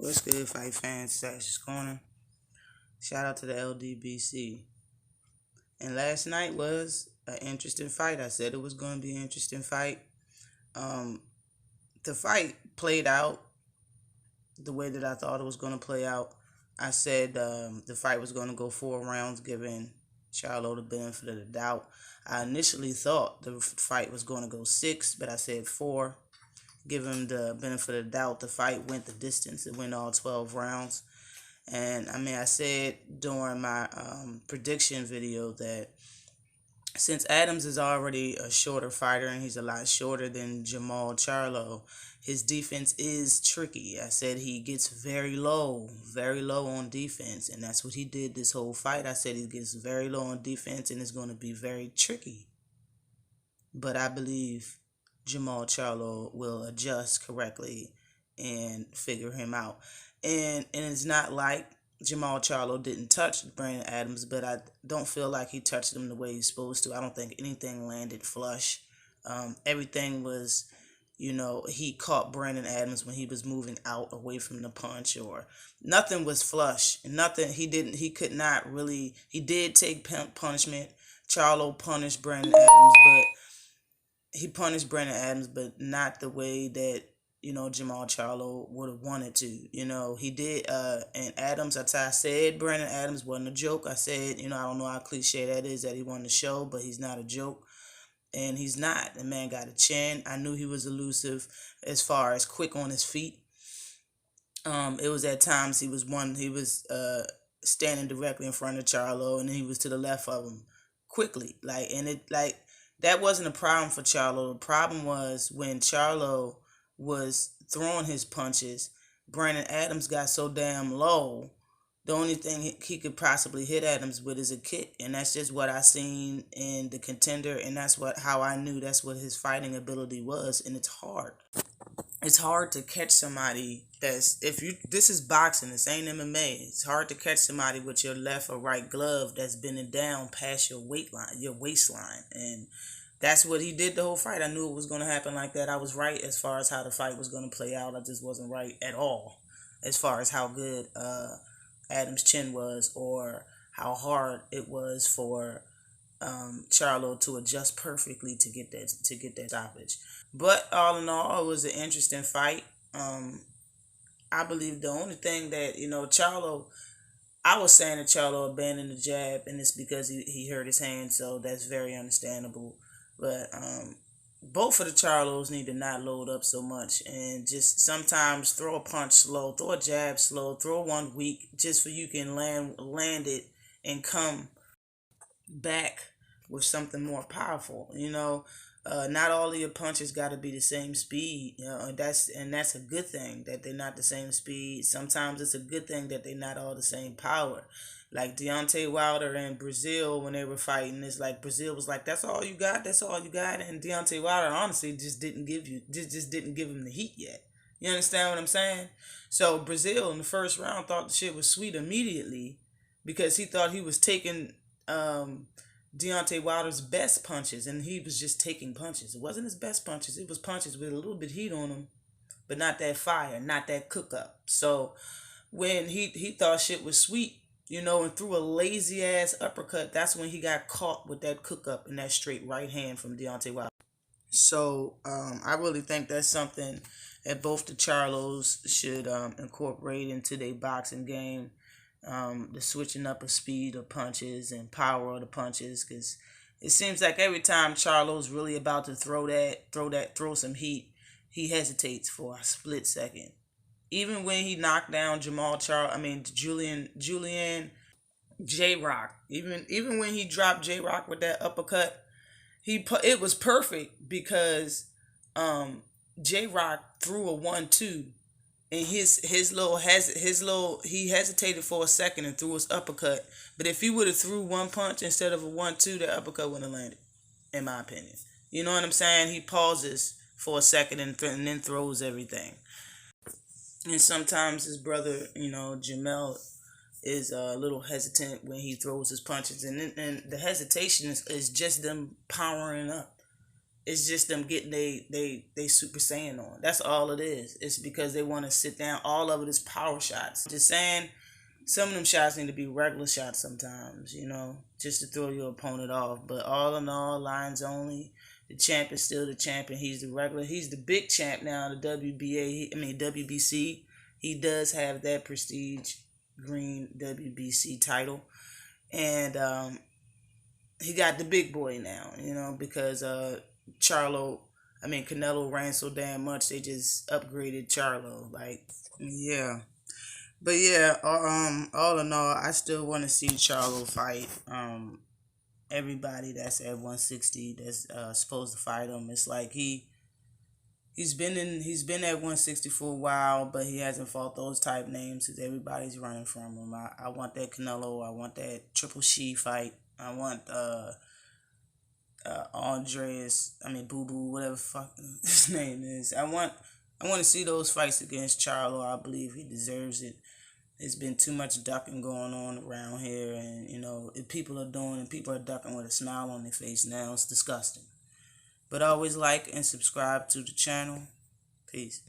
What's good, fight fans? Sash's Corner. Shout out to the LDBC. And last night was an interesting fight. I said it was going to be an interesting fight. Um, the fight played out the way that I thought it was going to play out. I said the fight was going to go 4 rounds, giving Charlo the benefit of the doubt. I initially thought the fight was going to go 6, but I said 4. Give him the benefit of the doubt. The fight went the distance. It went all 12 rounds. And I said during my prediction video that since Adams is already a shorter fighter and he's a lot shorter than Jermall Charlo, his defense is tricky. I said he gets very low on defense, and that's what he did this whole fight. I said he gets very low on defense and it's going to be very tricky. But I believe Jermall Charlo will adjust correctly and figure him out. And it's not like Jermall Charlo didn't touch Brandon Adams, but I don't feel like he touched him the way he's supposed to. I don't think anything landed flush. Everything was, he caught Brandon Adams when he was moving out away from the punch, or nothing was flush. Nothing, he did take punishment. Charlo punished Brandon Adams, but not the way that Jermall Charlo would have wanted to. He did. And Adams, I said Brandon Adams wasn't a joke. I said, I don't know how cliche that is, that he won the show, but he's not a joke. And he's not. The man got a chin. I knew he was elusive as far as quick on his feet. It was at times he was standing directly in front of Charlo, and he was to the left of him quickly. That wasn't a problem for Charlo. The problem was when Charlo was throwing his punches, Brandon Adams got so damn low, the only thing he could possibly hit Adams with is a kick. And that's just what I seen in the Contender, and that's how I knew that's what his fighting ability was. And it's hard. It's hard to catch somebody this is boxing, this ain't MMA. It's hard to catch somebody with your left or right glove that's bending down past your waistline. And that's what he did the whole fight. I knew it was going to happen like that. I was right as far as how the fight was going to play out. I just wasn't right at all as far as how good Adams' chin was, or how hard it was for Charlo to adjust perfectly to get that stoppage. But all in all, it was an interesting fight. I believe the only thing that Charlo, I was saying that Charlo abandoned the jab, and it's because he hurt his hand, so that's very understandable. But both of the Charlos need to not load up so much, and just sometimes throw a punch slow, throw a jab slow, throw one weak, just so you can land it and come back with something more powerful. Not all of your punches got to be the same speed, and that's a good thing that they're not the same speed. Sometimes it's a good thing that they're not all the same power. Like Deontay Wilder and Brazil, when they were fighting, it's like Brazil was like, "That's all you got. That's all you got," and Deontay Wilder honestly just didn't give him the heat yet. You understand what I'm saying? So Brazil in the first round thought the shit was sweet immediately, because he thought he was taking Deontay Wilder's best punches, and he was just taking punches. It wasn't his best punches. It was punches with a little bit of heat on them, but not that fire, not that cook up. So when he thought shit was sweet, and threw a lazy ass uppercut, that's when he got caught with that cook up and that straight right hand from Deontay Wilder. So I really think that's something that both the Charlos should incorporate into their boxing game. The switching up of speed of punches and power of the punches, because it seems like every time Charlo's really about to throw some heat, he hesitates for a split second. Even when he knocked down Julian J-Rock, even when he dropped J-Rock with that uppercut, it was perfect, because J-Rock threw a 1-2, and he hesitated for a second and threw his uppercut. But if he would have threw one punch instead of a 1-2, the uppercut wouldn't have landed, in my opinion. You know what I'm saying? He pauses for a second and then throws everything. And sometimes his brother, Jermall, is a little hesitant when he throws his punches, and the hesitation is just them powering up. It's just them getting they Super Saiyan on. That's all it is. It's because they want to sit down. All of it is power shots. Just saying, some of them shots need to be regular shots sometimes, just to throw your opponent off. But all in all, lines only. The champ is still the champion. He's the regular. He's the big champ now. The WBC. He does have that prestige green WBC title, and he got the big boy now. Because Canelo ran so damn much, they just upgraded Charlo. Like, yeah. But yeah, all in all, I still want to see Charlo fight. Everybody that's at 160 that's supposed to fight him. It's like he's been at 160 for a while, but he hasn't fought those type names because everybody's running from him. I want that Canelo. I want that Triple She fight. I want Boo Boo, whatever fucking his name is. I want to see those fights against Charlo. I believe he deserves it. There's been too much ducking going on around here, and if people are ducking with a smile on their face now. It's disgusting. But always like and subscribe to the channel. Peace.